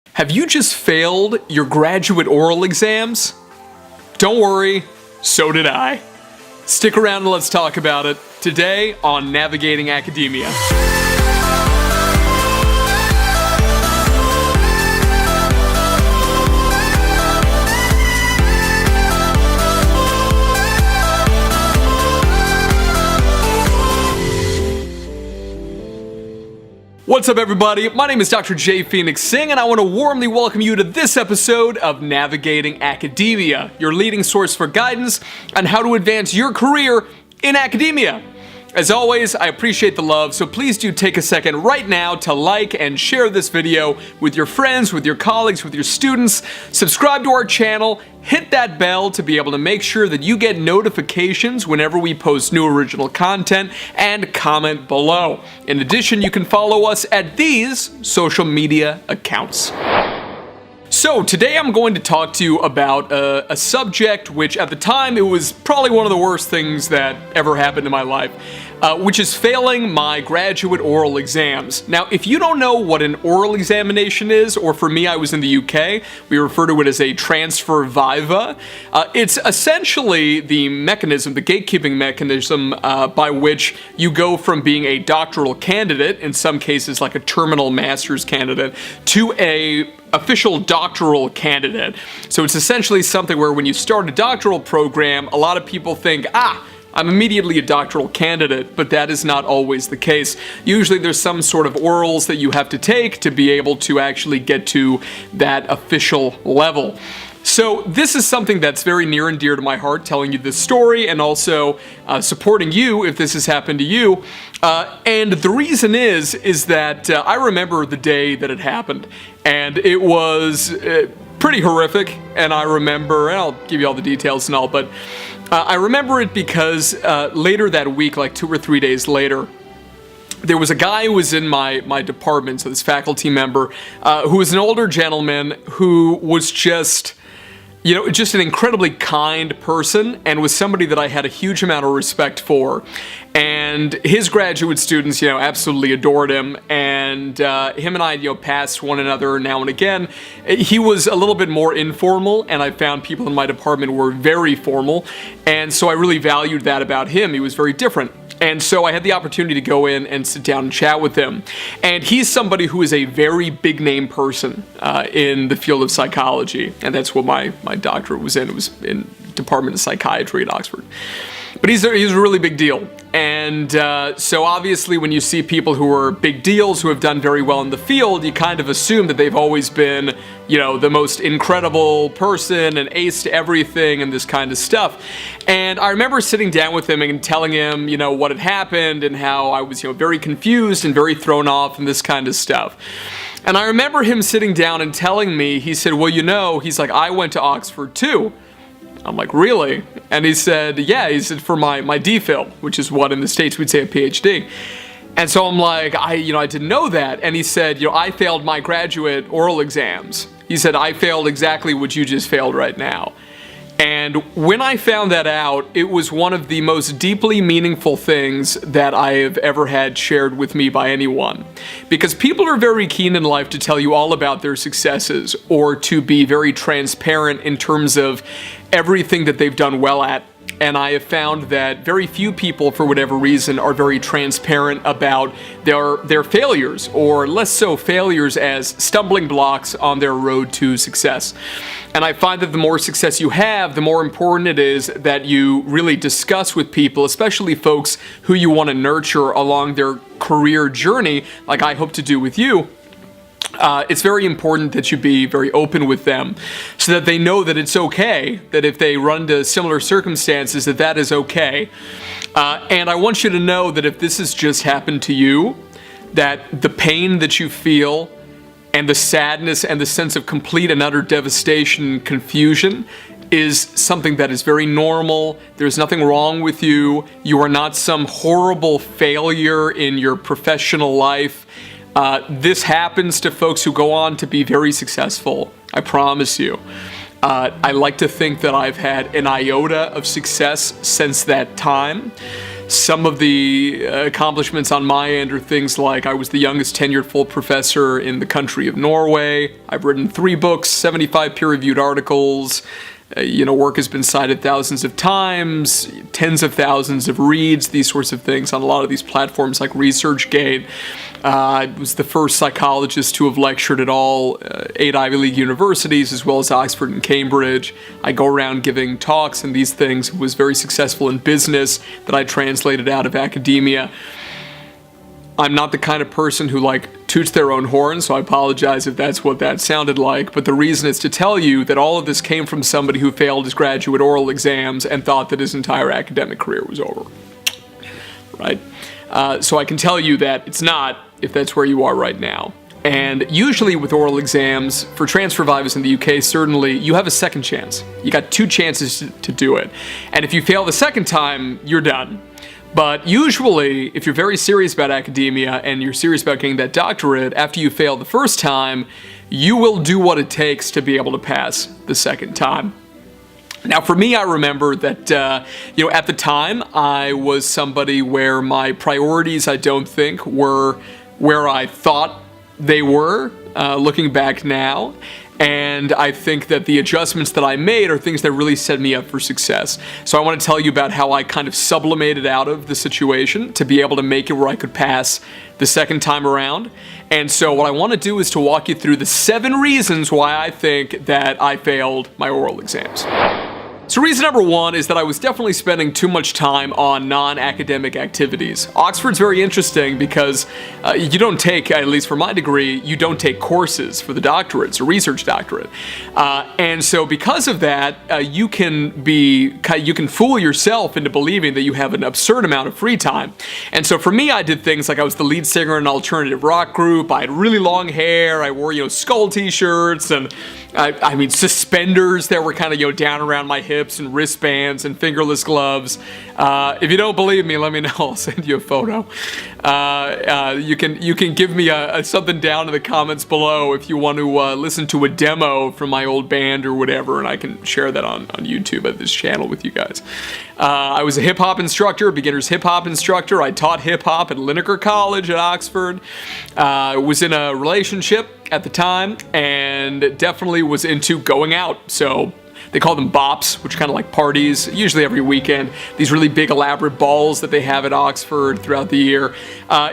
Have you just failed your graduate oral exams? Don't worry, so did I. Stick around and let's talk about it today on Navigating Academia. What's up, everybody? My name is Dr. J. Phoenix Singh, and I want to warmly welcome you to this episode of Navigating Academia, your leading source for guidance on how to advance your career in academia. As always, I appreciate the love, so please do take a second right now to like and share this video with your friends, with your colleagues, with your students. Subscribe to our channel, hit that bell to be able to make sure that you get notifications whenever we post new original content, and comment below. In addition, you can follow us at these social media accounts. So today I'm going to talk to you about a subject which at the time it was probably one of the worst things that ever happened in my life, which is failing my graduate oral exams. Now, if you don't know what an oral examination is, or for me, I was in the UK, we refer to it as a transfer viva. It's essentially the mechanism, the gatekeeping mechanism by which you go from being a doctoral candidate, in some cases like a terminal master's candidate, to a official doctoral candidate. So it's essentially something where when you start a doctoral program, a lot of people think, I'm immediately a doctoral candidate, but that is not always the case. Usually there's some sort of orals that you have to take to be able to actually get to that official level. So this is something that's very near and dear to my heart, telling you this story and also supporting you if this has happened to you. And the reason is that I remember the day that it happened, and it was pretty horrific. And I remember, and I'll give you all the details and all, but I remember it because later that week, like 2 or 3 days later, there was a guy who was in my department, so this faculty member, who was an older gentleman who was just an incredibly kind person, and was somebody that I had a huge amount of respect for. And his graduate students, absolutely adored him, and him and I, passed one another now and again. He was a little bit more informal, and I found people in my department were very formal, and so I really valued that about him. He was very different. And so I had the opportunity to go in and sit down and chat with him. And he's somebody who is a very big name person in the field of psychology. And that's what my doctorate was in. It was in Department of Psychiatry at Oxford. But he's a really big deal. And so obviously when you see people who are big deals, who have done very well in the field, you kind of assume that they've always been, the most incredible person and aced everything and this kind of stuff. And I remember sitting down with him and telling him, what had happened and how I was, very confused and very thrown off and this kind of stuff. And I remember him sitting down and telling me, he said, well, he's like, I went to Oxford too. I'm like, really? And he said, yeah, he said, for my DPhil, which is what in the States we'd say a PhD. And so I'm like, I didn't know that. And he said, I failed my graduate oral exams. He said, I failed exactly what you just failed right now. And when I found that out, it was one of the most deeply meaningful things that I have ever had shared with me by anyone. Because people are very keen in life to tell you all about their successes, or to be very transparent in terms of everything that they've done well at. And I have found that very few people, for whatever reason, are very transparent about their failures, or less so failures as stumbling blocks on their road to success. And I find that the more success you have, the more important it is that you really discuss with people, especially folks who you want to nurture along their career journey, like I hope to do with you. It's very important that you be very open with them so that they know that it's okay, that if they run into similar circumstances, that is okay. And I want you to know that if this has just happened to you, that the pain that you feel and the sadness and the sense of complete and utter devastation and confusion is something that is very normal. There's nothing wrong with you. You are not some horrible failure in your professional life. This happens to folks who go on to be very successful, I promise you. I like to think that I've had an iota of success since that time. Some of the accomplishments on my end are things like I was the youngest tenured full professor in the country of Norway. I've written 3 books, 75 peer-reviewed articles. Work has been cited thousands of times, tens of thousands of reads, these sorts of things on a lot of these platforms like ResearchGate. I was the first psychologist to have lectured at all 8 Ivy League universities, as well as Oxford and Cambridge. I go around giving talks and these things, was very successful in business that I translated out of academia. I'm not the kind of person who toots their own horn, so I apologize if that's what that sounded like, but the reason is to tell you that all of this came from somebody who failed his graduate oral exams and thought that his entire academic career was over, right? So I can tell you that it's not, if that's where you are right now. And usually with oral exams, for transfer vivas in the UK, certainly, you have a second chance. You got 2 chances to do it. And if you fail the second time, you're done. But usually, if you're very serious about academia and you're serious about getting that doctorate, after you fail the first time, you will do what it takes to be able to pass the second time. Now, for me, I remember that, at the time, I was somebody where my priorities, I don't think, were where I thought they were, looking back now. And I think that the adjustments that I made are things that really set me up for success. So I want to tell you about how I kind of sublimated out of the situation to be able to make it where I could pass the second time around. And so what I want to do is to walk you through the 7 reasons why I think that I failed my oral exams. So reason number 1 is that I was definitely spending too much time on non-academic activities. Oxford's very interesting because you don't take, at least for my degree, you don't take courses for the doctorate. It's a research doctorate. And so because of that, you can fool yourself into believing that you have an absurd amount of free time. And so for me, I did things like I was the lead singer in an alternative rock group. I had really long hair. I wore, skull t-shirts and I mean, suspenders that were kind of, down around my hips and wristbands and fingerless gloves. If you don't believe me, let me know. I'll send you a photo. You can give me something down in the comments below if you want to listen to a demo from my old band or whatever, and I can share that on YouTube at this channel with you guys. I was a hip-hop instructor, beginner's hip-hop instructor. I taught hip-hop at Linacre College at Oxford. Was in a relationship at the time and definitely was into going out. So they call them bops, which are kind of like parties, usually every weekend. These really big elaborate balls that they have at Oxford throughout the year.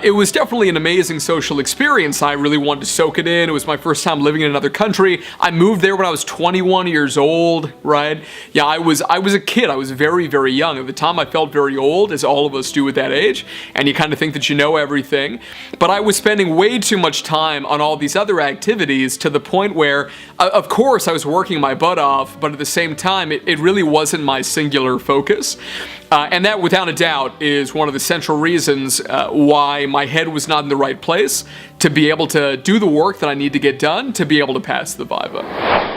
It was definitely an amazing social experience. I really wanted to soak it in. It was my first time living in another country. I moved there when I was 21 years old, right? Yeah, I was a kid. I was very, very young. At the time, I felt very old, as all of us do at that age, and you kind of think that you know everything. But I was spending way too much time on all these other activities to the point where, of course, I was working my butt off, but at the same time, it really wasn't my singular focus. And that, without a doubt, is one of the central reasons why my head was not in the right place to be able to do the work that I need to get done to be able to pass the viva.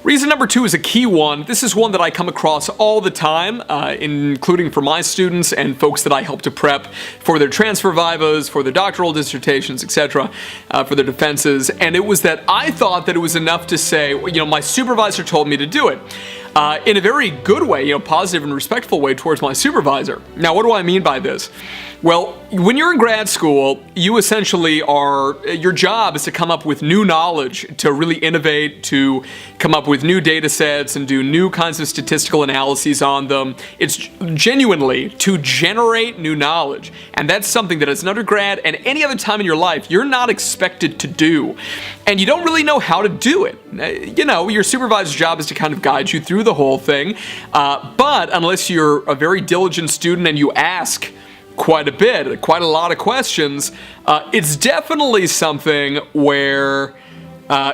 Reason number 2 is a key one. This is one that I come across all the time, including for my students and folks that I help to prep for their transfer vivas, for their doctoral dissertations, etc., for their defenses. And it was that I thought that it was enough to say, my supervisor told me to do it. In a very good way, positive and respectful way towards my supervisor. Now, what do I mean by this? Well, when you're in grad school, you essentially your job is to come up with new knowledge, to really innovate, to come up with new data sets and do new kinds of statistical analyses on them. It's genuinely to generate new knowledge. And that's something that as an undergrad and any other time in your life, you're not expected to do. And you don't really know how to do it. Your supervisor's job is to kind of guide you through the whole thing. But unless you're a very diligent student and you ask quite a lot of questions, it's definitely something where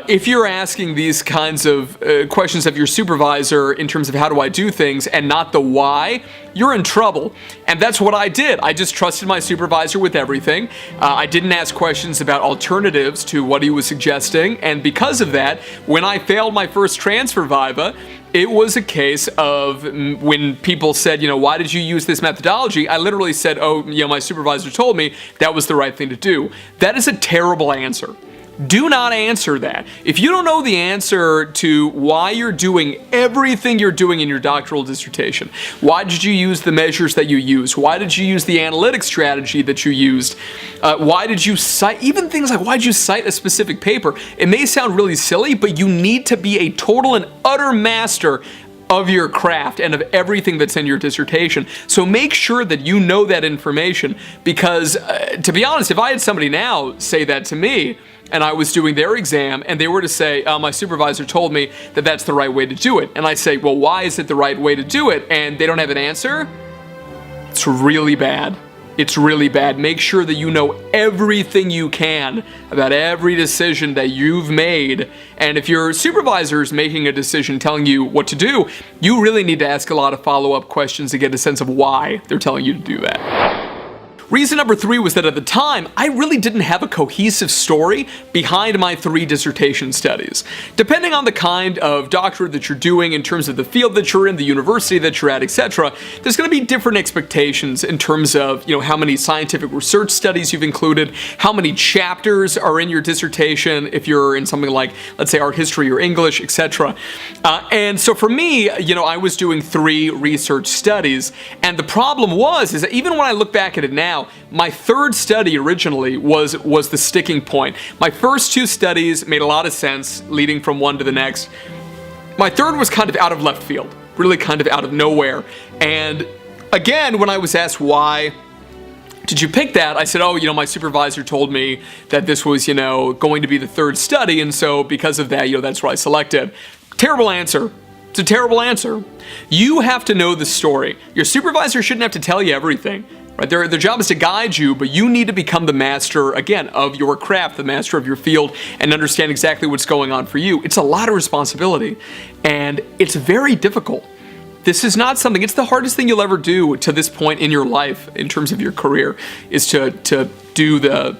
if you're asking these kinds of questions of your supervisor in terms of how do I do things and not the why, you're in trouble. And that's what I did. I just trusted my supervisor with everything. I didn't ask questions about alternatives to what he was suggesting. And because of that, when I failed my first transfer viva, it was a case of when people said, why did you use this methodology? I literally said, my supervisor told me that was the right thing to do. That is a terrible answer. Do not answer that. If you don't know the answer to why you're doing everything you're doing in your doctoral dissertation, why did you use the measures that you used? Why did you use the analytic strategy that you used? Why did you cite, even things like why did you cite a specific paper? It may sound really silly, but you need to be a total and utter master of your craft and of everything that's in your dissertation. So make sure that you know that information, because to be honest, if I had somebody now say that to me and I was doing their exam and they were to say, my supervisor told me that that's the right way to do it, and I say, well, why is it the right way to do it? And they don't have an answer, it's really bad. It's really bad. Make sure that you know everything you can about every decision that you've made. And if your supervisor is making a decision telling you what to do, you really need to ask a lot of follow-up questions to get a sense of why they're telling you to do that. Reason number 3 was that at the time, I really didn't have a cohesive story behind my 3 dissertation studies. Depending on the kind of doctorate that you're doing in terms of the field that you're in, the university that you're at, etc., there's going to be different expectations in terms of, how many scientific research studies you've included, how many chapters are in your dissertation if you're in something like, let's say, art history or English, etc. And so for me, I was doing 3 research studies, and the problem is that even when I look back at it now, my 3rd study originally was the sticking point. My first 2 studies made a lot of sense, leading from one to the next. My 3rd was kind of out of left field, really kind of out of nowhere. And again, when I was asked why did you pick that, I said, my supervisor told me that this was, going to be the 3rd study, and so because of that, that's what I selected. Terrible answer. It's a terrible answer. You have to know the story. Your supervisor shouldn't have to tell you everything. Right? Their job is to guide you, but you need to become the master, again, of your craft, the master of your field, and understand exactly what's going on for you. It's a lot of responsibility, and it's very difficult. This is not something, it's the hardest thing you'll ever do to this point in your life, in terms of your career, is to do the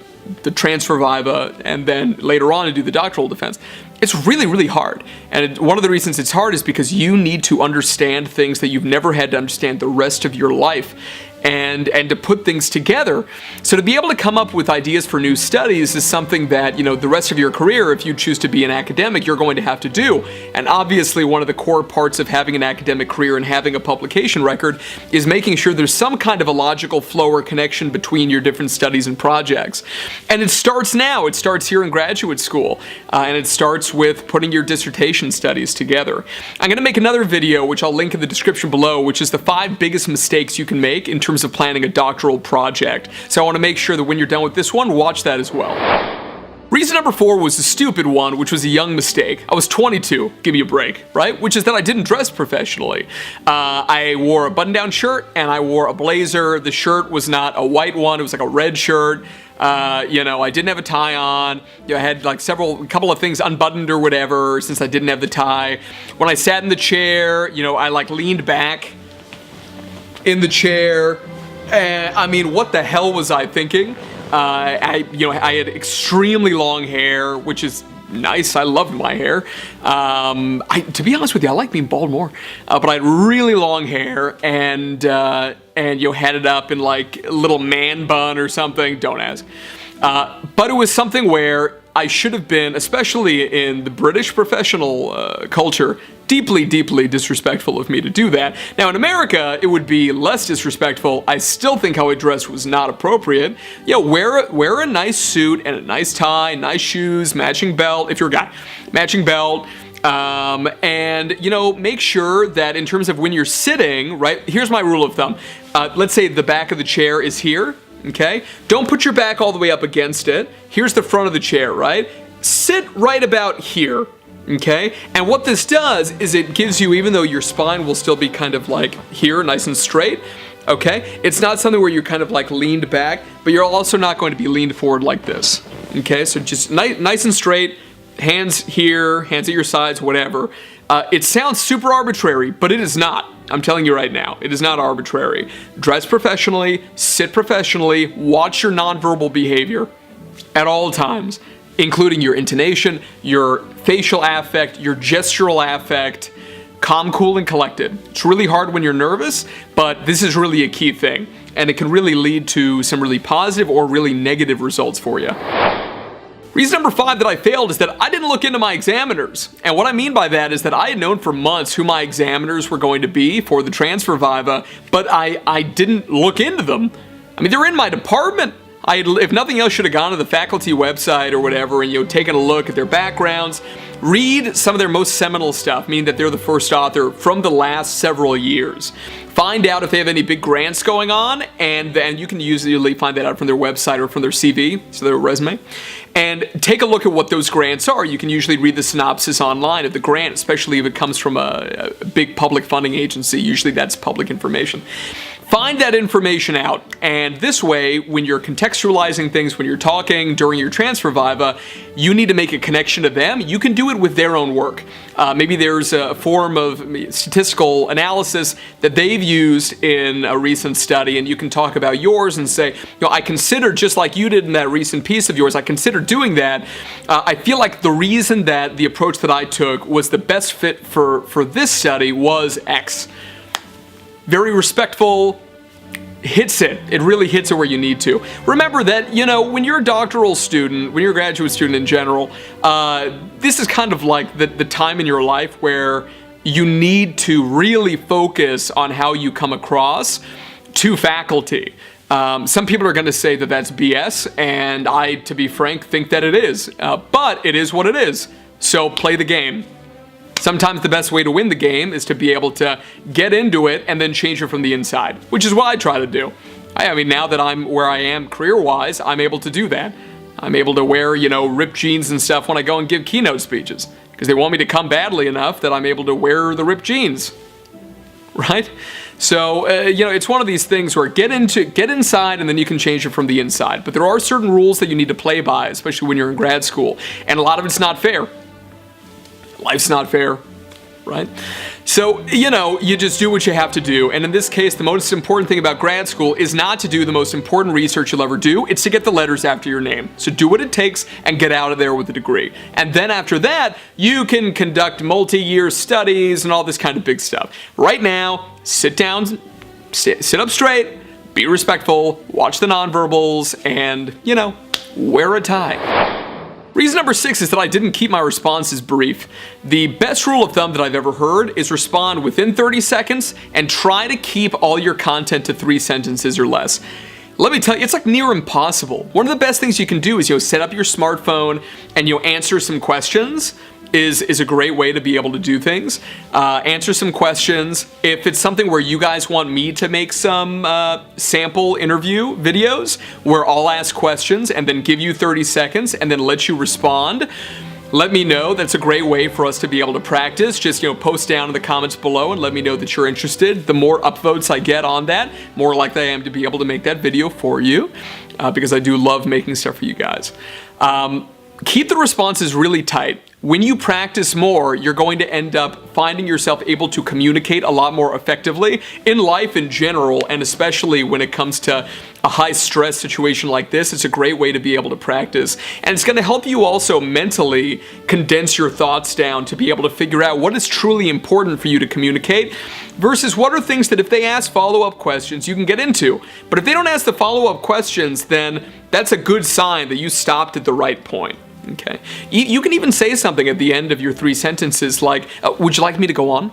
transfer viva and then later on to do the doctoral defense. It's really, really hard. And one of the reasons it's hard is because you need to understand things that you've never had to understand the rest of your life. And to put things together. So to be able to come up with ideas for new studies is something that, the rest of your career, if you choose to be an academic, you're going to have to do. And obviously one of the core parts of having an academic career and having a publication record is making sure there's some kind of a logical flow or connection between your different studies and projects. And it starts now. It starts here in graduate school. And it starts with putting your dissertation studies together. I'm going to make another video, which I'll link in the description below, which is the 5 biggest mistakes you can make in terms of planning a doctoral project. So I want to make sure that when you're done with this one, watch that as well. Reason number 4 was a stupid one, which was a young mistake. I was 22, give me a break, right? Which is that I didn't dress professionally. I wore a button-down shirt and I wore a blazer. The shirt was not a white one, it was like a red shirt. I didn't have a tie on. I had like a couple of things unbuttoned or whatever since I didn't have the tie. When I sat in the chair, I leaned back in the chair. What the hell was I thinking? I had extremely long hair, which is nice. I loved my hair. To be honest with you, I like being bald more. But I had really long hair and had it up in like a little man bun or something. Don't ask. But it was something where I should have been, especially in the British professional culture, deeply, deeply disrespectful of me to do that. Now in America, it would be less disrespectful. I still think how I dressed was not appropriate. Wear a nice suit and a nice tie, nice shoes, matching belt, if you're a guy, matching belt. Make sure that in terms of when you're sitting, right, here's my rule of thumb. Let's say the back of the chair is here. Okay? Don't put your back all the way up against it. Here's the front of the chair, right? Sit right about here, okay? And what this does is it gives you, even though your spine will still be kind of like here, nice and straight, okay? It's not something where you're kind of like leaned back, but you're also not going to be leaned forward like this, okay? So just nice and straight, hands here, hands at your sides, whatever. It sounds super arbitrary, but it is not. I'm telling you right now, it is not arbitrary. Dress professionally, sit professionally, watch your nonverbal behavior at all times, including your intonation, your facial affect, your gestural affect. Calm, cool, and collected. It's really hard when you're nervous, but this is really a key thing, and it can really lead to some really positive or really negative results for you. Reason number 5 that I failed is that I didn't look into my examiners. And what I mean by that is that I had known for months who my examiners were going to be for the transfer viva, but I didn't look into them. I mean, they're in my department. If nothing else, should have gone to the faculty website or whatever and taken a look at their backgrounds. Read some of their most seminal stuff, meaning that they're the first author from the last several years. Find out if they have any big grants going on, and then you can usually find that out from their website or from their CV, so their resume. And take a look at what those grants are. You can usually read the synopsis online of the grant, especially if it comes from a big public funding agency. Usually that's public information. Find that information out, and this way, when you're contextualizing things, when you're talking during your transfer viva, you need to make a connection to them. You can do it with their own work. Maybe there's a form of statistical analysis that they've used in a recent study, and you can talk about yours and say, I considered, just like you did in that recent piece of yours, I considered doing that. I feel like the reason that the approach that I took was the best fit for this study was X. Very respectful, hits it. It really hits it where you need to. Remember that, when you're a doctoral student, when you're a graduate student in general, this is kind of like the time in your life where you need to really focus on how you come across to faculty. Some people are going to say that that's BS, and I, to be frank, think that it is. But it is what it is. So play the game. Sometimes the best way to win the game is to be able to get into it and then change it from the inside, which is what I try to do. I mean, now that I'm where I am career-wise, I'm able to do that. I'm able to wear, ripped jeans and stuff when I go and give keynote speeches, because they want me to come badly enough that I'm able to wear the ripped jeans, right? So, it's one of these things where get inside and then you can change it from the inside. But there are certain rules that you need to play by, especially when you're in grad school, and a lot of it's not fair. Life's not fair, right? So, you just do what you have to do. And in this case, the most important thing about grad school is not to do the most important research you'll ever do. It's to get the letters after your name. So do what it takes and get out of there with a degree. And then after that, you can conduct multi-year studies and all this kind of big stuff. Right now, sit down, sit up straight, be respectful, watch the nonverbals, and, wear a tie. Reason number 6 is that I didn't keep my responses brief. The best rule of thumb that I've ever heard is respond within 30 seconds and try to keep all your content to 3 sentences or less. Let me tell you, it's like near impossible. One of the best things you can do is, set up your smartphone and answer some questions. Is a great way to be able to do things. Answer some questions. If it's something where you guys want me to make some sample interview videos where I'll ask questions and then give you 30 seconds and then let you respond, let me know. That's a great way for us to be able to practice. Just, post down in the comments below and let me know that you're interested. The more upvotes I get on that, more likely I am to be able to make that video for you, because I do love making stuff for you guys. Keep the responses really tight. When you practice more, you're going to end up finding yourself able to communicate a lot more effectively in life in general, and especially when it comes to a high-stress situation like this. It's a great way to be able to practice. And it's going to help you also mentally condense your thoughts down to be able to figure out what is truly important for you to communicate versus what are things that if they ask follow-up questions, you can get into. But if they don't ask the follow-up questions, then that's a good sign that you stopped at the right point. Okay. You can even say something at the end of your 3 sentences like, would you like me to go on?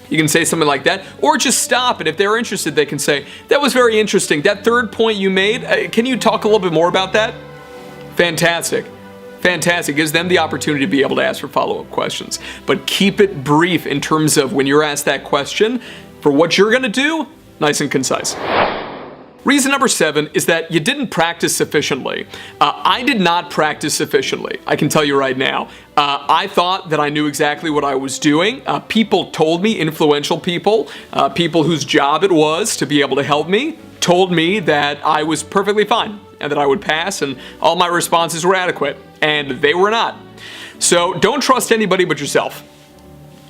You can say something like that, or just stop, and if they're interested, they can say, that was very interesting. That third point you made, can you talk a little bit more about that? Fantastic. Fantastic. Gives them the opportunity to be able to ask for follow-up questions. But keep it brief in terms of when you're asked that question, for what you're going to do, nice and concise. Reason number 7 is that you didn't practice sufficiently. I did not practice sufficiently, I can tell you right now. I thought that I knew exactly what I was doing. People told me, influential people, people whose job it was to be able to help me, told me that I was perfectly fine and that I would pass and all my responses were adequate, and they were not. So don't trust anybody but yourself.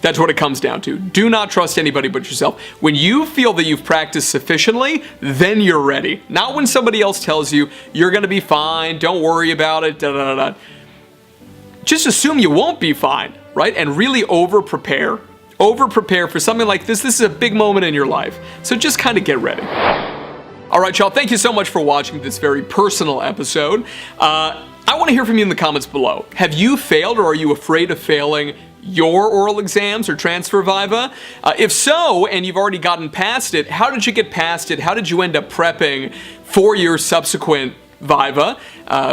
That's what it comes down to. Do not trust anybody but yourself. When you feel that you've practiced sufficiently, then you're ready. Not when somebody else tells you, you're gonna be fine, don't worry about it, da-da-da-da. Just assume you won't be fine, right? And really over-prepare. Over-prepare for something like this. This is a big moment in your life. So just kind of get ready. All right, y'all, thank you so much for watching this very personal episode. I want to hear from you in the comments below. Have you failed, or are you afraid of failing your oral exams or transfer viva? If so, and you've already gotten past it, how did you get past it? How did you end up prepping for your subsequent viva,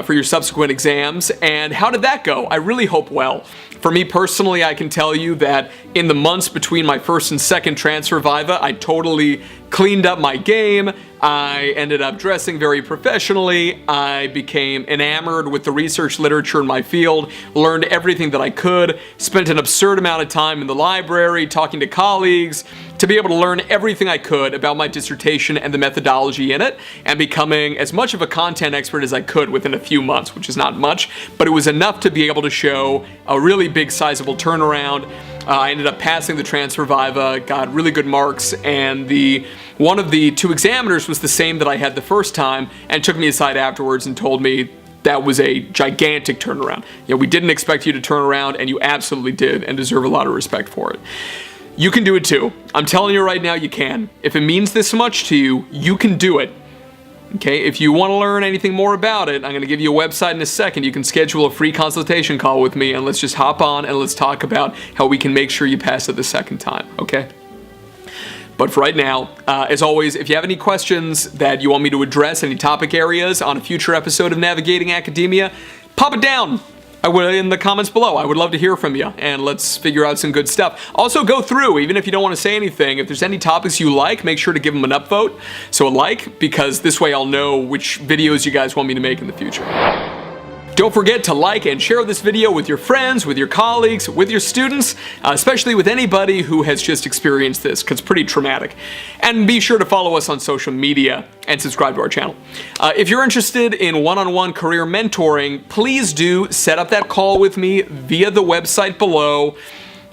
for your subsequent exams, and how did that go? I really hope well. For me personally, I can tell you that in the months between my first and second transfer viva, I totally cleaned up my game. I ended up dressing very professionally. I became enamored with the research literature in my field, learned everything that I could, spent an absurd amount of time in the library talking to colleagues to be able to learn everything I could about my dissertation and the methodology in it, and becoming as much of a content expert as I could within a few months, which is not much, but it was enough to be able to show a really big sizable turnaround. I ended up passing the transfer viva, got really good marks, and one of the two examiners was the same that I had the first time, and took me aside afterwards and told me that was a gigantic turnaround. You know, we didn't expect you to turn around, and you absolutely did, and deserve a lot of respect for it. You can do it too. I'm telling you right now, you can. If it means this much to you, you can do it. Okay, if you want to learn anything more about it, I'm going to give you a website in a second. You can schedule a free consultation call with me, and let's just hop on and let's talk about how we can make sure you pass it the second time, okay? But for right now, as always, if you have any questions that you want me to address, any topic areas on a future episode of Navigating Academia, pop it down in the comments below. I would love to hear from you, and let's figure out some good stuff. Also, go through, even if you don't want to say anything, if there's any topics you like, make sure to give them an upvote. So a like, because this way I'll know which videos you guys want me to make in the future. Don't forget to like and share this video with your friends, with your colleagues, with your students, especially with anybody who has just experienced this, because it's pretty traumatic. And be sure to follow us on social media and subscribe to our channel. If you're interested in one-on-one career mentoring, please do set up that call with me via the website below.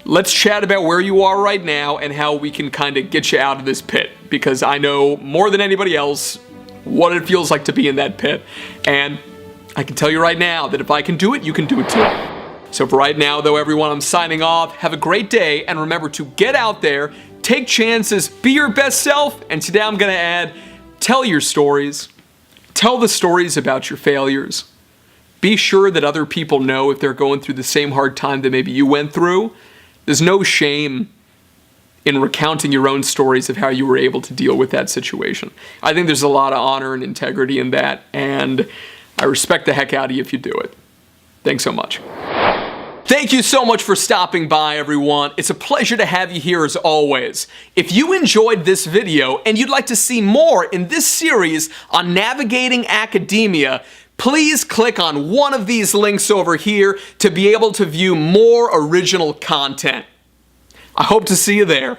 Let's chat about where you are right now and how we can kind of get you out of this pit, because I know more than anybody else what it feels like to be in that pit. And I can tell you right now that if I can do it, you can do it too. So for right now, though, everyone, I'm signing off. Have a great day, and remember to get out there, take chances, be your best self, and today I'm going to add, tell your stories. Tell the stories about your failures. Be sure that other people know if they're going through the same hard time that maybe you went through. There's no shame in recounting your own stories of how you were able to deal with that situation. I think there's a lot of honor and integrity in that, and I respect the heck out of you if you do it. Thanks so much. Thank you so much for stopping by, everyone. It's a pleasure to have you here as always. If you enjoyed this video and you'd like to see more in this series on navigating academia, please click on one of these links over here to be able to view more original content. I hope to see you there.